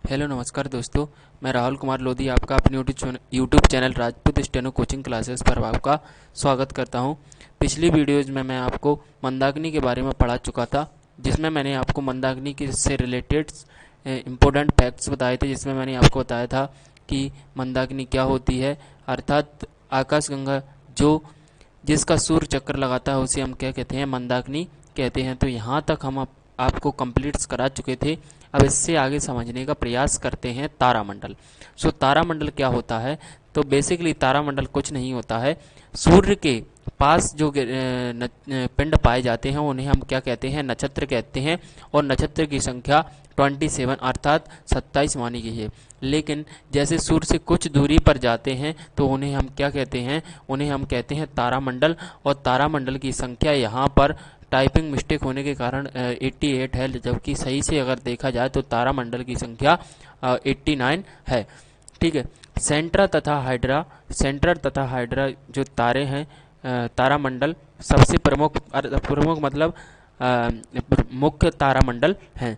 Hello नमस्कार दोस्तों, मैं राहुल कुमार लोधी आपका अपने YouTube channel Rajput steno coaching classes पर आपका स्वागत करता हूं। पिछली वीडियोज़ में मैं आपको मंदाकिनी के बारे में पढ़ा चुका था, जिसमें मैंने आपको मंदाकिनी के से रिलेटेड इम्पोर्टेंट फैक्ट्स बताए थे, जिसमें मैंने आपको बताया था कि मंदाकिनी क्या होती है, अर्थात आकाशगंगा जो जिसका सूर्य चक्कर लगाता है उसे हम क्या कहते हैं, मंदाकिनी कहते हैं। तो यहाँ तक हम आपको कंप्लीट्स करा चुके थे। अब इससे आगे समझने का प्रयास करते हैं तारामंडल। तारामंडल क्या होता है? तो बेसिकली तारामंडल कुछ नहीं होता है। सूर्य के पास जो पिंड पाए जाते हैं उन्हें हम क्या कहते हैं, नक्षत्र कहते हैं। और नक्षत्र की संख्या 27 अर्थात 27 मानी गई है। लेकिन जैसे सूर्य से कुछ दूरी पर जाते हैं तो उन्हें हम क्या कहते हैं, उन्हें हम कहते हैं तारामंडल। और तारामंडल की संख्या यहाँ पर टाइपिंग मिस्टेक होने के कारण 88 है, जबकि सही से अगर देखा जाए तो तारामंडल की संख्या 89 है। ठीक है। सेंट्रल तथा हाइड्रा जो तारे हैं, तारामंडल सबसे प्रमुख मतलब मुख्य तारामंडल हैं।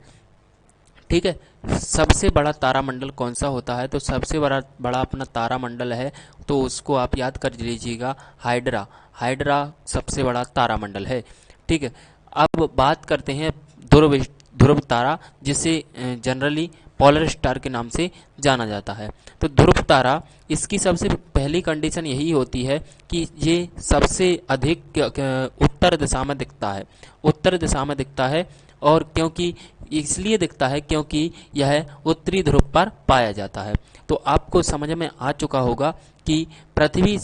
ठीक है। सबसे बड़ा तारामंडल कौन सा होता है? तो सबसे बड़ा अपना तारामंडल है, तो उसको आप याद कर लीजिएगा, हाइड्रा। हाइड्रा सबसे बड़ा तारामंडल है। ठीक है। अब बात करते हैं ध्रुव तारा, जिसे जनरली पोलर स्टार के नाम से जाना जाता है। तो ध्रुव तारा, इसकी सबसे पहली कंडीशन यही होती है कि ये सबसे अधिक उत्तर दिशा में दिखता है। उत्तर दिशा में दिखता है, और क्योंकि इसलिए दिखता है क्योंकि यह उत्तरी ध्रुव पर पाया जाता है। तो आपको समझ में आ चुका होगा कि पृथ्वी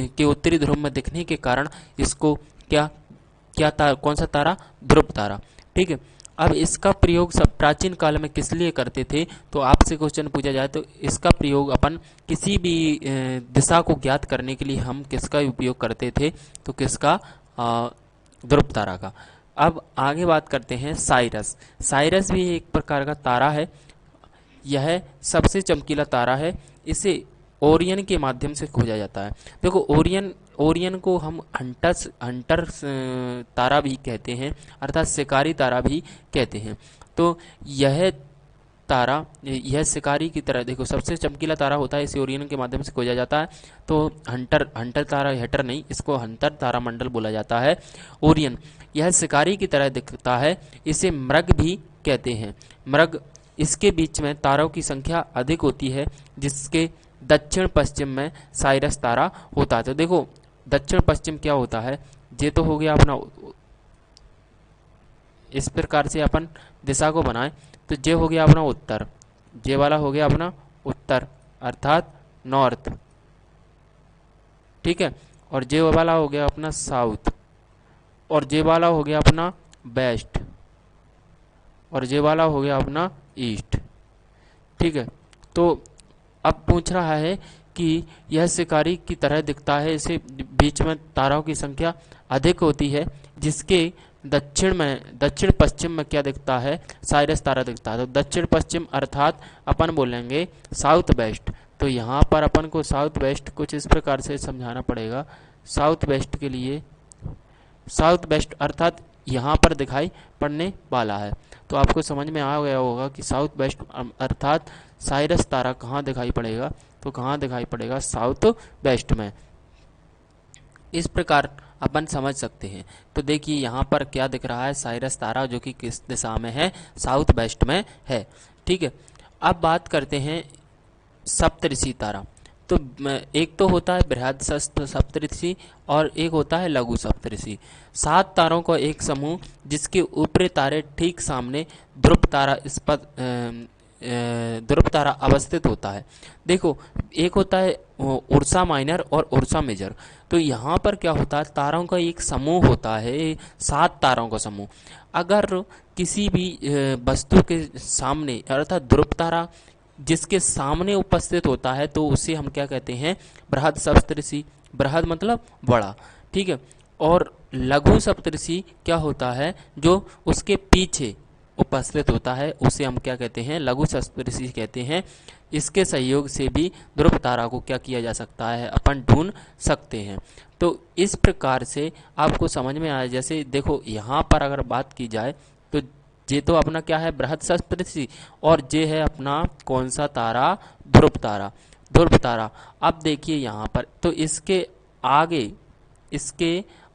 के उत्तरी ध्रुव में दिखने के कारण इसको कौन सा तारा? ध्रुव तारा। ठीक है। अब इसका प्रयोग सब प्राचीन काल में किस लिए करते थे? तो आपसे क्वेश्चन पूछा जाए तो इसका प्रयोग अपन किसी भी दिशा को ज्ञात करने के लिए हम किसका उपयोग करते थे? तो किसका? ध्रुव तारा का। अब आगे बात करते हैं साइरस। साइरस भी एक प्रकार का तारा है। यह सबसे चमकीला तारा है। इसे ओरियन के माध्यम से खोजा जाता है। देखो, ओरियन को हम हंटर तारा भी कहते हैं, अर्थात शिकारी तारा भी कहते हैं। तो यह शिकारी की तरह, देखो, सबसे चमकीला तारा होता है, इसे ओरियन के माध्यम से खोजा जाता है। तो हंटर तारा, हटर नहीं, इसको हंटर तारामंडल बोला जाता है। ओरियन यह शिकारी की तरह दिखता है। इसे मृग भी कहते हैं। मृग, इसके बीच में तारों की संख्या अधिक होती है, जिसके दक्षिण पश्चिम में साइरस तारा होता है। तो देखो, दक्षिण पश्चिम क्या होता है? ये तो हो गया अपना, इस प्रकार से अपन दिशा को बनाएं तो ये हो गया अपना उत्तर, ये वाला हो गया अपना उत्तर अर्थात नॉर्थ। ठीक है। और ये वाला हो गया अपना साउथ, और ये वाला हो गया अपना वेस्ट, और ये वाला हो गया अपना ईस्ट। ठीक है। तो अब पूछ रहा है कि यह शिकारी की तरह दिखता है, इसे बीच में तारों की संख्या अधिक होती है, जिसके दक्षिण पश्चिम में क्या दिखता है? साइरस तारा दिखता है। तो दक्षिण पश्चिम अर्थात अपन बोलेंगे साउथ वेस्ट। तो यहाँ पर अपन को साउथ वेस्ट कुछ इस प्रकार से समझाना पड़ेगा। साउथ वेस्ट के लिए, साउथ वेस्ट अर्थात यहाँ पर दिखाई पड़ने वाला है। तो आपको समझ में आ गया होगा कि साउथ वेस्ट अर्थात साइरस तारा कहाँ दिखाई पड़ेगा? तो कहाँ दिखाई पड़ेगा? साउथ वेस्ट में। इस प्रकार अपन समझ सकते हैं। तो देखिए यहाँ पर क्या दिख रहा है? साइरस तारा, जो कि किस दिशा में है? साउथ वेस्ट में है। ठीक है। अब बात करते हैं सप्तऋषि तारा। तो एक तो होता है बृहद सप्तऋषि और एक होता है लघु सप्तऋषि। 7 तारों का एक समूह, जिसके ऊपरी तारे ठीक सामने ध्रुव तारा अवस्थित होता है। देखो, एक होता है उर्सा माइनर और उर्सा मेजर। तो यहाँ पर क्या होता है? तारों का एक समूह होता है, 7 तारों का समूह। अगर किसी भी वस्तु के सामने, अर्थात ध्रुव तारा जिसके सामने उपस्थित होता है, तो उसे हम क्या कहते हैं? बृहद सप्तऋषि। बृहद मतलब बड़ा। ठीक है। और लघु सप्तऋषि क्या होता है? जो उसके पीछे उपस्थित होता है, उसे हम क्या कहते हैं? लघु सप्तऋषि कहते हैं। इसके सहयोग से भी ध्रुव तारा को क्या किया जा सकता है? अपन ढूंढ सकते हैं। तो इस प्रकार से आपको समझ में आया। जैसे देखो, यहाँ पर अगर बात की जाए तो ये तो अपना क्या है, बृहत सप्तऋषि, और ये है अपना कौन सा तारा, ध्रुव तारा, ध्रुव तारा। अब देखिए यहाँ पर तो इसके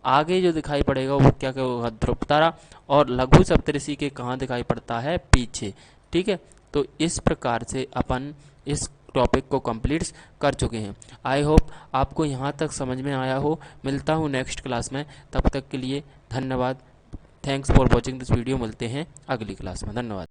आगे जो दिखाई पड़ेगा वो क्या क्या होगा, ध्रुव तारा, और लघु सप्तऋषि के कहाँ दिखाई पड़ता है, पीछे। ठीक है, तो इस प्रकार से अपन इस टॉपिक को कंप्लीट कर चुके हैं। आई होप आपको यहाँ तक समझ में आया हो। मिलता हूँ नेक्स्ट क्लास में, तब तक के लिए धन्यवाद। Thanks for watching this video. मिलते हैं अगली क्लास में, धन्यवाद।